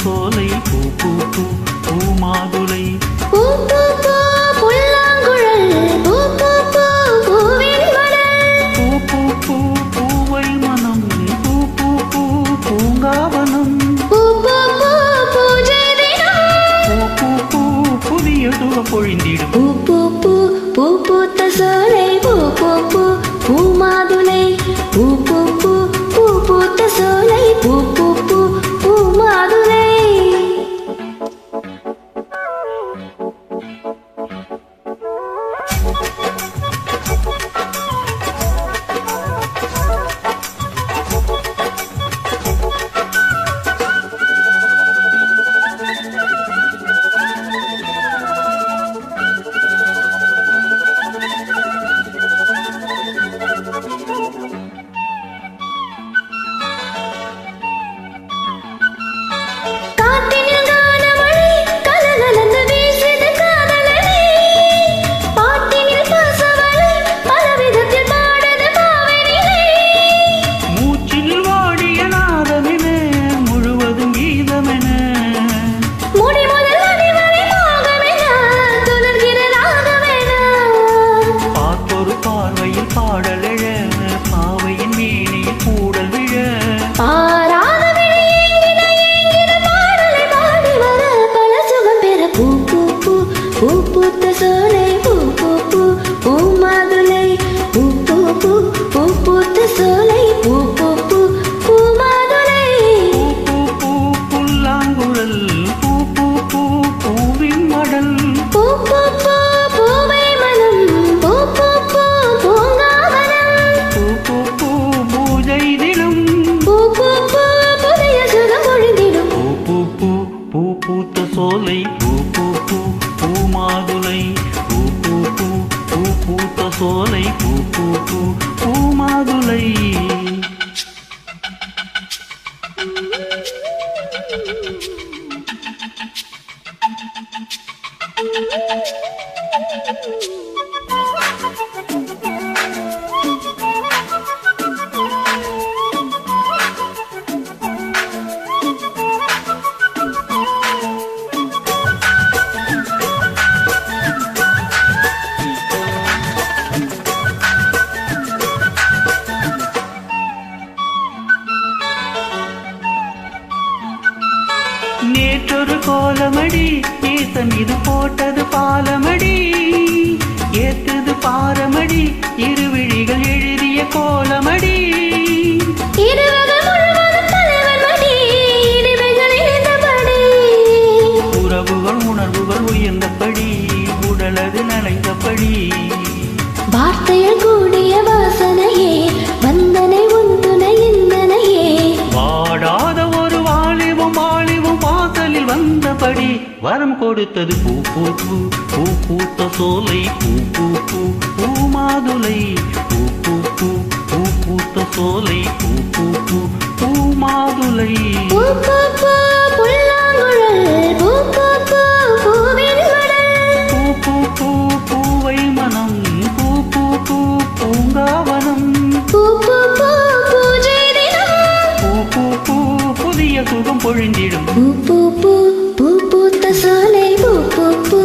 சோலை பூ பூ பூ பூ மாதுளை பூ பூ பூ புல்லாங்குழல் பூ பூ பூ பூவின் மடல் பூ பூ பூ பூவை மனம் பூ பூ பூ பூங்காவனம் பூ பூ பூ பூஜை தினம் பூ பூ பூ புதிய சுகம் பொழிந்திடும் பூ பூ பூ பூ பூத்த சோலை பூ பூ பூ பூ மாதுளை பூ பூ பூ பூ பூத்த சோலை பூ பூ பூ பூ மாதுளை சோலை பூ பூ பூ பூ மாதுளை பூ பூ பூ பூ பூத்த சோலை பூ பூ பூ பூ மாதுளை நேற்றொரு கோலமடி நேசன் இது போட்டது பாலமடி ஏத்தது பாரமடி இருவிழிகள் எழுதிய கோலமடி உறவுகள் உணர்வுகள் உயர்ந்தபடி உடலது நனைந்தபடி வார்த்தையில் கூடிய வாசனையே வந்தனை உந்துனை இந்தனையே வாடாத ஒரு வாலிபம் வாசலில் வந்தபடி வரம் கொடுத்தது பூ பூ பூ பூ பூத்த சோலை பூ பூ பூ பூ மாதுளை பூ பூ பூ பூ பூத்த சோலை பூ பூ பூ பூ மாதுளை பூ பூ பூ புல்லாங்குழல் பூ பூ பூ பூவின் மடல் பூ பூ பூ பூவை மனம் பூ பூ பூ பூங்காவனம் பூ பூ பூ பூஜை தினம் பூ பூ பூ புதிய சுகம் பொழிந்திடும் பூ பூ பூ பூ பூத்த சோலை பூ பூ பூ